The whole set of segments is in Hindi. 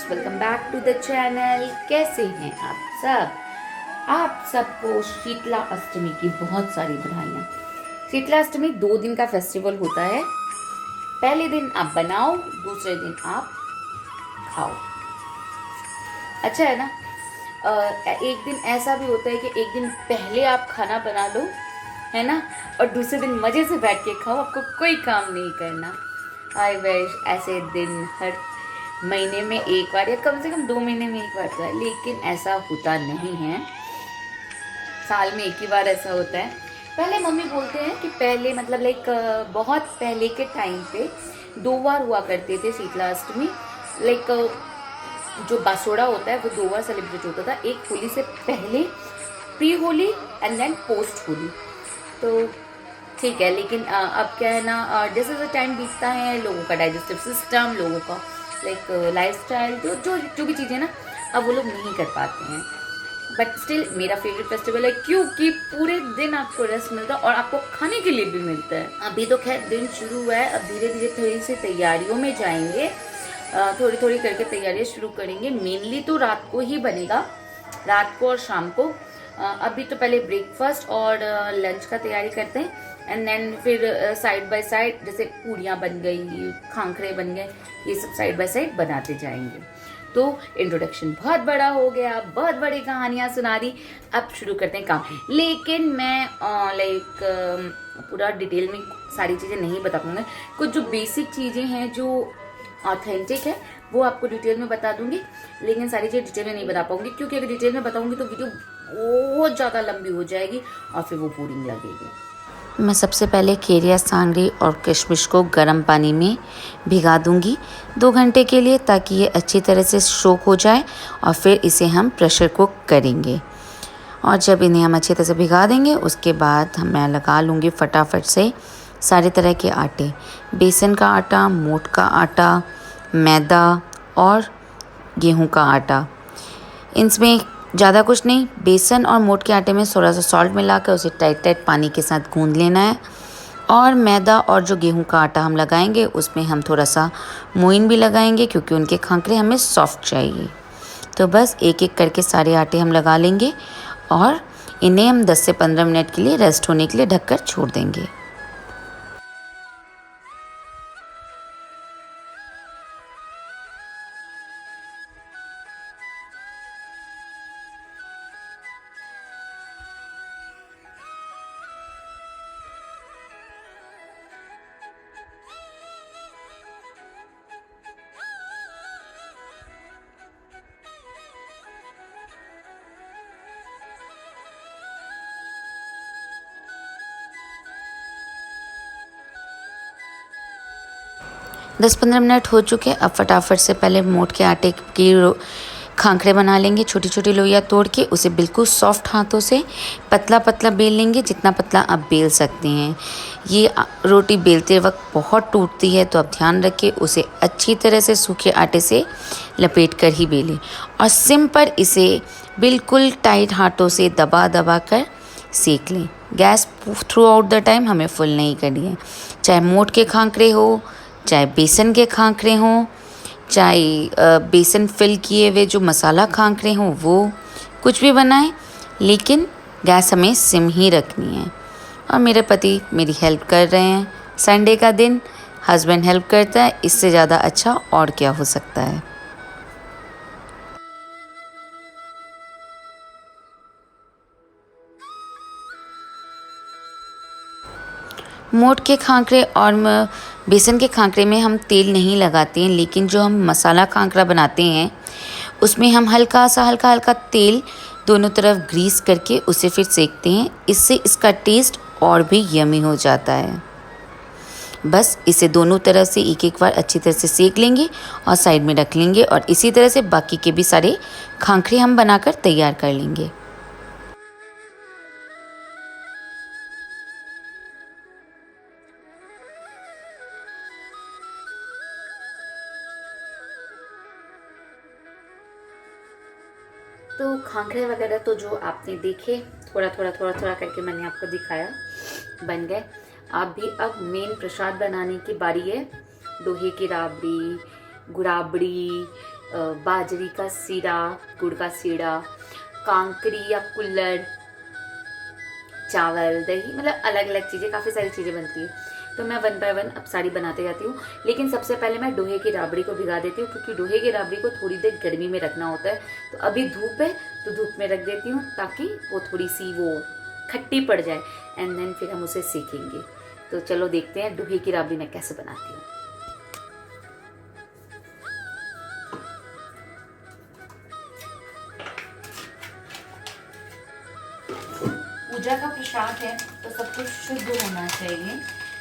Welcome back to the channel. कैसे हैं आप सब? आप सबको शीतला अष्टमी की बहुत सारी बधाइयाँ। शीतला अष्टमी 2 दिन का फेस्टिवल होता है। पहले दिन आप बनाओ, दूसरे दिन आप खाओ। अच्छा है ना? एक दिन ऐसा भी होता है कि एक दिन पहले आप खाना बना लो, है ना, और दूसरे दिन मजे से बैठ के खाओ, आपको कोई काम नहीं करना। आई विश ऐसे दिन हर महीने में एक बार या कम से कम 2 महीने में एक बार तो है, लेकिन ऐसा होता नहीं है। साल में एक ही बार ऐसा होता है। पहले मम्मी बोलते हैं कि पहले मतलब लाइक बहुत पहले के टाइम पे 2 बार हुआ करते थे शीतला अष्टमी। लाइक जो बासोड़ा होता है वो 2 बार सेलिब्रेट होता था, एक होली से पहले, pre Holi and then post Holi. तो ठीक है, लेकिन अब क्या है ना, जैसे जैसे टाइम बीतता है, लोगों का डाइजेस्टिव सिस्टम, लोगों का लाइक लाइफस्टाइल, जो जो जो भी चीज़ें ना, अब वो लोग नहीं कर पाते हैं। बट स्टिल मेरा फेवरेट फेस्टिवल है, क्योंकि पूरे दिन आपको रेस्ट मिलता है और आपको खाने के लिए भी मिलता है। अभी तो खैर दिन शुरू हुआ है, अब धीरे धीरे थोड़ी सी तैयारियों में जाएंगे, थोड़ी थोड़ी करके तैयारियां शुरू करेंगे। मेनली तो रात को ही बनेगा, रात को और शाम को। अभी तो पहले ब्रेकफास्ट और लंच का तैयारी करते हैं, एंड देन फिर साइड बाय साइड, जैसे पूड़ियाँ बन गई, खांखरे बन गए, ये सब साइड बाय साइड बनाते जाएंगे। तो इंट्रोडक्शन बहुत बड़ा हो गया, बहुत बड़ी कहानियां सुना दी। अब शुरू करते हैं काम। लेकिन मैं लाइक पूरा डिटेल में सारी चीज़ें नहीं बता पाऊंगी। कुछ जो बेसिक चीज़ें हैं जो ऑथेंटिक है वो आपको डिटेल में बता दूंगी, लेकिन सारी चीज़ें डिटेल में नहीं बता पाऊंगी, क्योंकि अगर डिटेल में बताऊंगी तो वीडियो बहुत ज़्यादा लंबी हो जाएगी और फिर वो बोरिंग लगेगी। मैं सबसे पहले केरिया सांगरी और किशमिश को गर्म पानी में भिगा दूंगी 2 घंटे के लिए, ताकि ये अच्छी तरह से सोक हो जाए, और फिर इसे हम प्रेशर कुक करेंगे। और जब इन्हें हम अच्छी तरह से भिगा देंगे, उसके बाद मैं लगा लूँगी फटाफट से सारे तरह के आटे, बेसन का आटा, मोट का आटा, मैदा और गेहूं का आटा। इनमें ज़्यादा कुछ नहीं, बेसन और मोट के आटे में थोड़ा सा सॉल्ट मिलाकर उसे टाइट टाइट पानी के साथ गूंद लेना है। और मैदा और जो गेहूं का आटा हम लगाएंगे उसमें हम थोड़ा सा मोइन भी लगाएंगे, क्योंकि उनके खांकरे हमें सॉफ्ट चाहिए। तो बस एक एक करके सारे आटे हम लगा लेंगे और इन्हें हम 10 से 15 मिनट के लिए रेस्ट होने के लिए ढककर छोड़ देंगे। दस 15 मिनट हो चुके। अब फटाफट से पहले मोट के आटे की खांखरे बना लेंगे, छोटी छोटी लोइयाँ तोड़ के उसे बिल्कुल सॉफ्ट हाथों से पतला पतला बेल लेंगे, जितना पतला आप बेल सकते हैं। ये रोटी बेलते वक्त बहुत टूटती है, तो आप ध्यान रखें, उसे अच्छी तरह से सूखे आटे से लपेट कर ही बेलें, और सिम पर इसे बिल्कुल टाइट हाथों से दबा दबा कर सेक लें। Gas through out the time हमें फुल नहीं करनी है। चाहे मोट के खांखरे हो, चाहे बेसन के खांखरे हों, चाहे बेसन फिल किए हुए जो मसाला खांखरे हों, वो कुछ भी बनाएं, लेकिन गैस हमें सिम ही रखनी है। और मेरे पति मेरी हेल्प कर रहे हैं। संडे का दिन हस्बैंड हेल्प करता है, इससे ज़्यादा अच्छा और क्या हो सकता है। मोट के खांकरे और बेसन के खांकरे में हम तेल नहीं लगाते हैं, लेकिन जो हम मसाला खांकरा बनाते हैं उसमें हम हल्का हल्का तेल दोनों तरफ ग्रीस करके उसे फिर सेकते हैं। इससे इसका टेस्ट और भी यमी हो जाता है। बस इसे दोनों तरफ से एक एक बार अच्छी तरह से सेक लेंगे और साइड में रख लेंगे, और इसी तरह से बाकी के भी सारे खांकरे हम बनाकर तैयार कर लेंगे। तो खांखरे वगैरह तो जो आपने देखे, थोड़ा थोड़ा करके मैंने आपको दिखाया, बन गए। आप भी अब मेन प्रसाद बनाने की बारी है। दोहे की राबड़ी, गुड़ाबड़ी, बाजरी का सीरा, गुड़ का सीरा, कांकरी या कुल्हड़, चावल, दही, मतलब अलग अलग चीज़ें, काफ़ी सारी चीज़ें बनती है। तो मैं वन बाय वन अब सारी बनाते जाती हूँ। लेकिन सबसे पहले मैं डोहे की राबड़ी को भिगा देती हूँ, क्योंकि डोहे की राबड़ी को थोड़ी देर गर्मी में रखना होता है। तो अभी धूप है तो धूप में रख देती हूँ, ताकि वो थोड़ी सी वो खट्टी पड़ जाए, एंड देन फिर हम उसे सेकेंगे। तो चलो देखते हैं डोहे की राबड़ी मैं कैसे बनाती हूँ। पूजा का प्रसाद है तो सब कुछ शुद्ध होना चाहिए,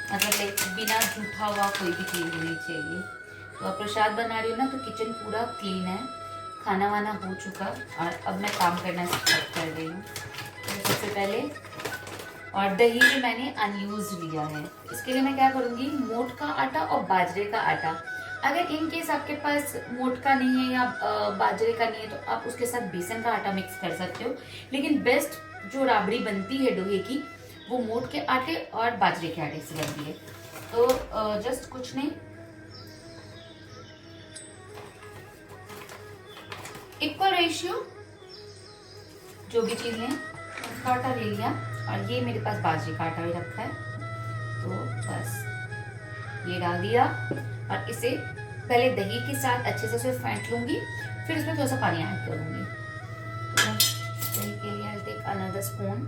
मतलब लाइक बिना झूठा हुआ कोई भी चीज़ होनी चाहिए। तो अब प्रसाद बना रही हूँ ना, तो किचन पूरा क्लीन है, खाना वाना हो चुका, और अब मैं काम करना स्टार्ट कर रही हूँ। तो सबसे पहले, और दही भी मैंने अनयूज लिया है। इसके लिए मैं क्या करूँगी, मोट का आटा और बाजरे का आटा। अगर इन केस आपके पास मोट का नहीं है या बाजरे का नहीं है, तो आप उसके साथ बेसन का आटा मिक्स कर सकते हो। लेकिन बेस्ट जो राबड़ी बनती है डोहे की, वो मोट के आटे और बाजरे के आटे से बनती है। तो जस्ट कुछ नहीं, इक्वल रेशियो जो भी चीज़ है, उसका आटा ले लिया, और ये मेरे पास बाजरे का आटा भी रखा है, तो बस ये डाल दिया, और इसे पहले दही के साथ अच्छे से फेंट लूंगी, फिर इसमें थोड़ा सा पानी ऐड करूंगी। तो दही के लिए I'll take another spoon।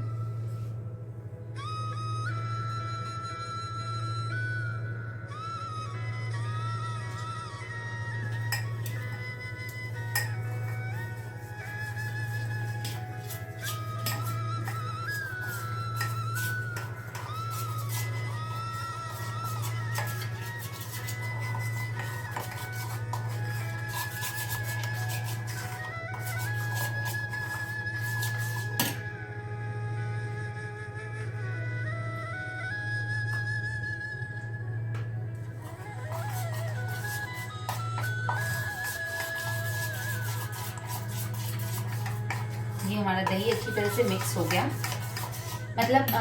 ये हमारा दही अच्छी तरह से मिक्स हो गया, मतलब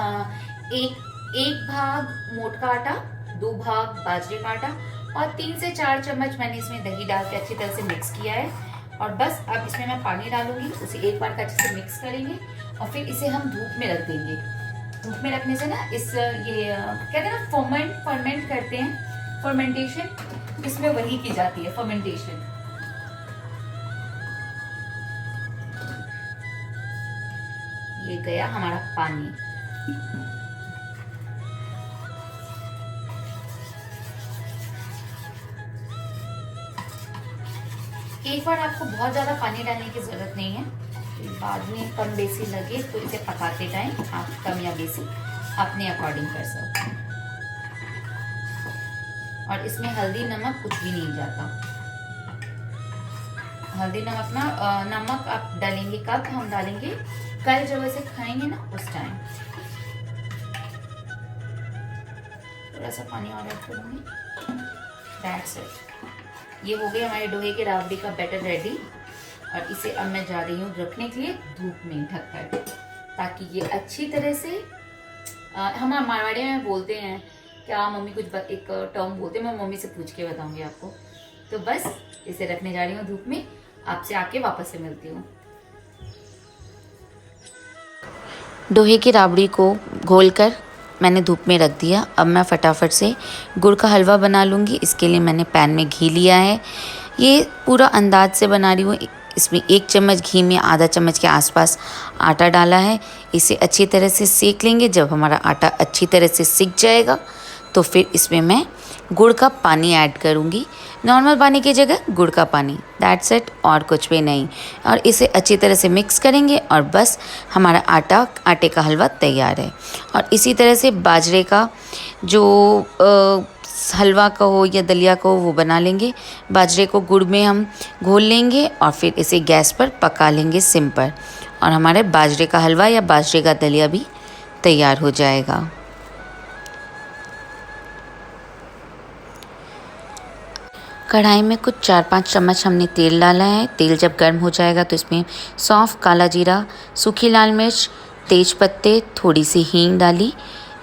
एक भाग मोट का आटा, 2 भाग बाजरे का आटा, और 3 से 4 चम्मच मैंने इसमें दही डाल के अच्छी तरह से मिक्स किया है। और बस अब इसमें मैं पानी डालूंगी, उसे एक बार अच्छे से मिक्स करेंगे, और फिर इसे हम धूप में रख देंगे। धूप में रखने से ना ये कहते हैं ना, फर्मेंट करते हैं, फर्मेंटेशन इसमें वही की जाती है, फर्मेंटेशन। ये गया हमारा पानी। एक बार आपको बहुत ज्यादा पानी डालने की जरूरत नहीं है, बाद में कम बेसी लगे तो इसे पकाते टाइम आप कम या बेसी अपने अकॉर्डिंग कर सकते हैं। और इसमें हल्दी नमक कुछ भी नहीं जाता। हल्दी नमक नमक आप डालेंगे कब, हम डालेंगे कल जब ऐसे खाएंगे ना, उस टाइम। थोड़ा सा पानी और ऐड करूंगी, दैट्स इट। ये हो गया हमारे डोहे के राबड़ी का बैटर रेडी, और इसे अब मैं जा रही हूँ रखने के लिए धूप में ढक कर, ताकि ये अच्छी तरह से हम मारवाड़ी में बोलते हैं क्या, मम्मी कुछ एक टर्म बोलते हैं, मैं मम्मी से पूछ के बताऊंगी आपको। तो बस इसे रखने जा रही हूँ धूप में, आपसे आके वापस से मिलती हूँ। डोहे की राबड़ी को घोलकर मैंने धूप में रख दिया। अब मैं फटाफट से गुड़ का हलवा बना लूँगी। इसके लिए मैंने पैन में घी लिया है, ये पूरा अंदाज से बना रही हूँ। इसमें 1 चम्मच घी में आधा चम्मच के आसपास आटा डाला है। इसे अच्छी तरह से सेक लेंगे। जब हमारा आटा अच्छी तरह से सिक जाएगा तो फिर इसमें मैं गुड़ का पानी ऐड करूँगी, नॉर्मल पानी की जगह गुड़ का पानी, दैट्स इट, और कुछ भी नहीं। और इसे अच्छी तरह से मिक्स करेंगे और बस हमारा आटे का हलवा तैयार है। और इसी तरह से बाजरे का जो हलवा का हो या दलिया का हो वो बना लेंगे। बाजरे को गुड़ में हम घोल लेंगे और फिर इसे गैस पर पका लेंगे सिम पर, और हमारे बाजरे का हलवा या बाजरे का दलिया भी तैयार हो जाएगा। कढ़ाई में कुछ 4-5 चम्मच हमने तेल डाला है। तेल जब गर्म हो जाएगा तो इसमें सौंफ, काला जीरा, सूखी लाल मिर्च, तेज पत्ते, थोड़ी सी हींग डाली।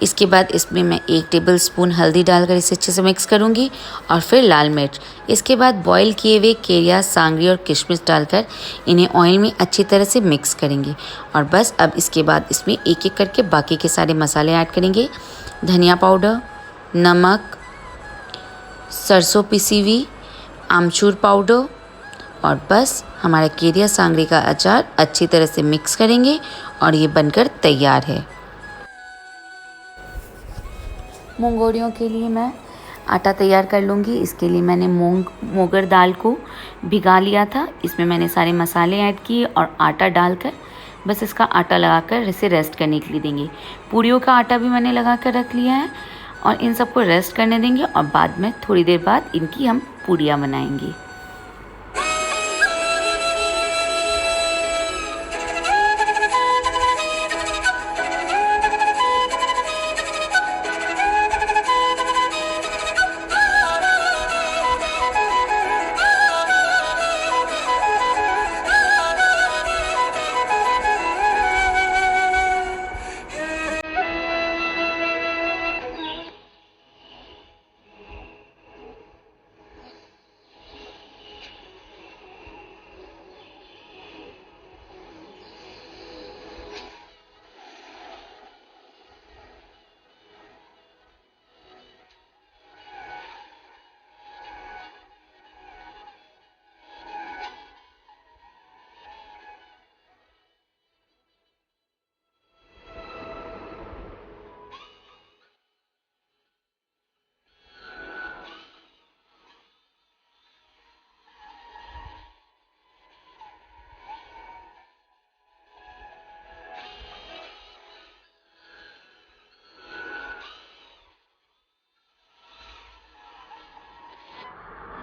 इसके बाद इसमें मैं 1 टेबलस्पून हल्दी डालकर इसे अच्छे से मिक्स करूँगी और फिर लाल मिर्च। इसके बाद बॉईल किए हुए केरिया, सांगरी और किशमिश डालकर इन्हें ऑयल में अच्छी तरह से मिक्स करेंगे। और बस अब इसके बाद इसमें एक-एक करके बाकी के सारे मसाले ऐड करेंगे। धनिया पाउडर, नमक, सरसों पिसी हुई, आमचूर पाउडर और बस हमारा केरिया सांगरी का अचार अच्छी तरह से मिक्स करेंगे और ये बनकर तैयार है। मूंगोड़ियों के लिए मैं आटा तैयार कर लूँगी। इसके लिए मैंने मोगर दाल को भिगा लिया था। इसमें मैंने सारे मसाले ऐड किए और आटा डालकर बस इसका आटा लगाकर इसे रेस्ट करने के लिए देंगे। पूड़ियों का आटा भी मैंने लगा कर रख लिया है और इन सबको रेस्ट करने देंगे और बाद में थोड़ी देर बाद इनकी हम पूड़ियाँ बनाएंगे।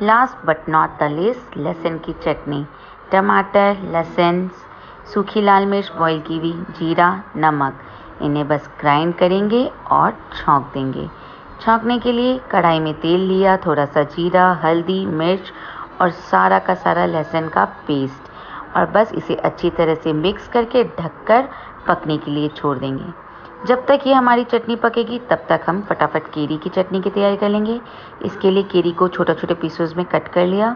Last but not the least, लहसुन की चटनी। टमाटर, लहसुन, सूखी लाल मिर्च बॉईल की हुई, जीरा, नमक, इन्हें बस ग्राइंड करेंगे और छौंक देंगे। छौंकने के लिए कढ़ाई में तेल लिया, थोड़ा सा जीरा, हल्दी, मिर्च और सारा का सारा लहसुन का पेस्ट और बस इसे अच्छी तरह से मिक्स करके ढककर पकने के लिए छोड़ देंगे। जब तक ये हमारी चटनी पकेगी तब तक हम फटाफट केरी की चटनी की तैयारी कर लेंगे। इसके लिए केरी को छोटे छोटे पीसेस में कट कर लिया।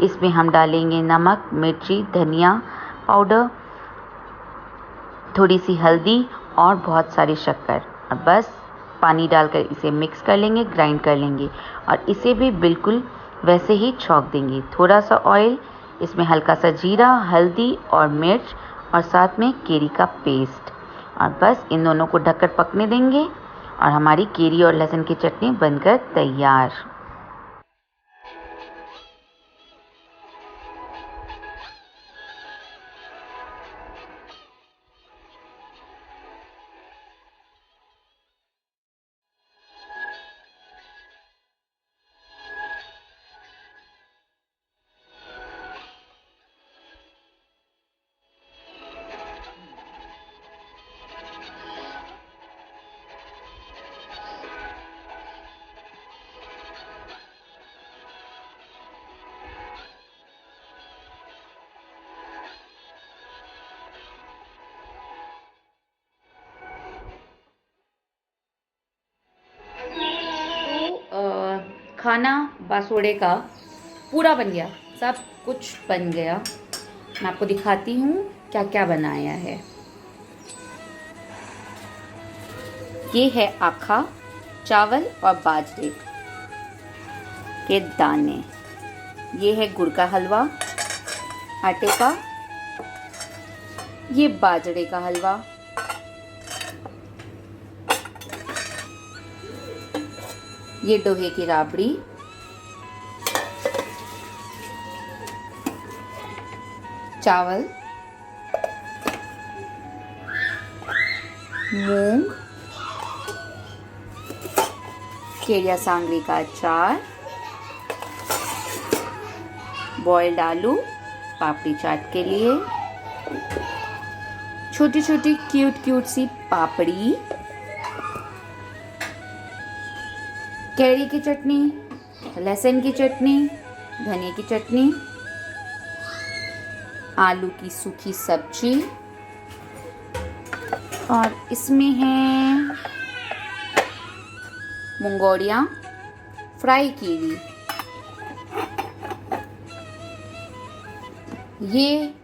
इसमें हम डालेंगे नमक, मिर्ची, धनिया पाउडर, थोड़ी सी हल्दी और बहुत सारी शक्कर और बस पानी डालकर इसे मिक्स कर लेंगे, ग्राइंड कर लेंगे और इसे भी बिल्कुल वैसे ही छौंक देंगे। थोड़ा सा ऑयल, इसमें हल्का सा जीरा, हल्दी और मिर्च और साथ में केरी का पेस्ट और बस इन दोनों को ढककर पकने देंगे और हमारी केरी और लहसुन की चटनी बनकर तैयार। खाना बासोड़े का पूरा बन गया, सब कुछ बन गया। मैं आपको दिखाती हूँ क्या क्या बनाया है। ये है आखा चावल और बाजरे के दाने। ये है गुड़ का हलवा आटे का। ये बाजरे का हलवा। ये डोहे की राबड़ी। चावल, मूंग, केरिया सांगरी का अचार, बॉइल्ड आलू पापड़ी चाट के लिए, छोटी छोटी क्यूट क्यूट सी पापड़ी, कैरी की चटनी, लहसुन की चटनी, धनिया की चटनी, आलू की सूखी सब्जी और इसमें है मुंगौड़ियाँ फ्राई की हुई, ये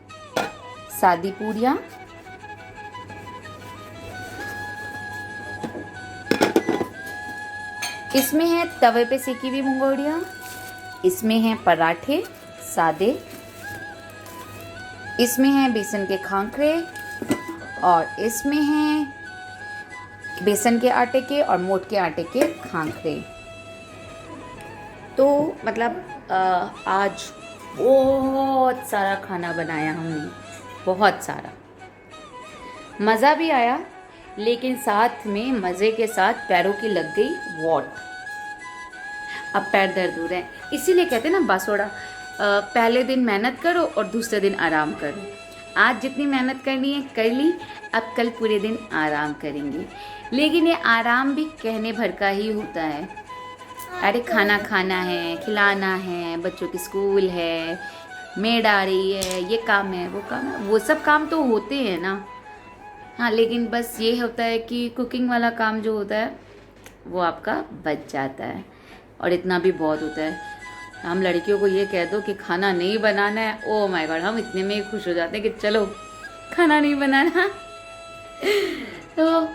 सादी पूरियाँ, इसमें है तवे पे सेकी हुई मुंगौड़ियाँ, इसमें है पराठे सादे, इसमें है बेसन के खांखरे और इसमें है बेसन के आटे के और मोट के आटे के खांखरे। तो मतलब आज बहुत सारा खाना बनाया हमने, बहुत सारा, मज़ा भी आया, लेकिन साथ में मज़े के साथ पैरों की लग गई वॉट। अब पैर दर्द हो रहे हैं, इसीलिए कहते हैं ना बासोड़ा, पहले दिन मेहनत करो और दूसरे दिन आराम करो। आज जितनी मेहनत करनी है कर ली, अब कल पूरे दिन आराम करेंगे। लेकिन ये आराम भी कहने भर का ही होता है। अरे खाना खाना है, खिलाना है, बच्चों की स्कूल है, मेड आ रही है, ये काम है, वो काम है, वो सब काम तो होते हैं ना। हाँ, लेकिन बस ये होता है कि कुकिंग वाला काम जो होता है वो आपका बच जाता है, और इतना भी बहुत होता है। हम लड़कियों को ये कह दो कि खाना नहीं बनाना है, ओ माय गॉड, हम इतने में ही खुश हो जाते हैं कि चलो खाना नहीं बनाना। तो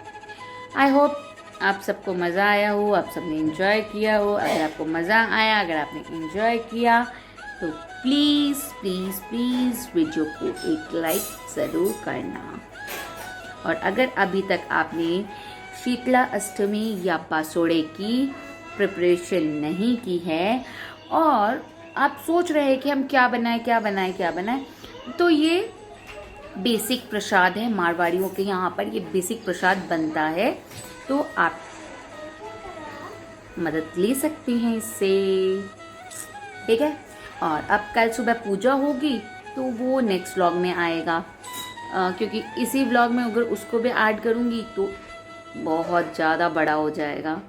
आई होप आप सबको मज़ा आया हो, आप सबने एंजॉय किया हो। अगर आपको मज़ा आया, अगर आपने एंजॉय किया तो प्लीज़ प्लीज़ प्लीज़ वीडियो को एक लाइक ज़रूर करना। और अगर अभी तक आपने शीतला अष्टमी या बासोड़े की प्रिपरेशन नहीं की है और आप सोच रहे हैं कि हम क्या बनाएं, तो ये बेसिक प्रसाद है मारवाड़ियों के यहाँ पर, ये बेसिक प्रसाद बनता है, तो आप मदद ले सकते हैं इससे, ठीक है। और अब कल सुबह पूजा होगी तो वो नेक्स्ट व्लॉग में आएगा, क्योंकि इसी व्लॉग में अगर उसको भी ऐड करूँगी तो बहुत ज़्यादा बड़ा हो जाएगा,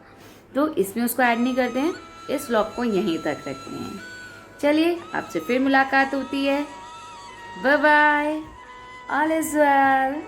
तो इसमें उसको ऐड नहीं करते हैं, इस व्लॉग को यहीं तक रखते हैं। चलिए, आपसे फिर मुलाकात होती है। Bye bye, all is well.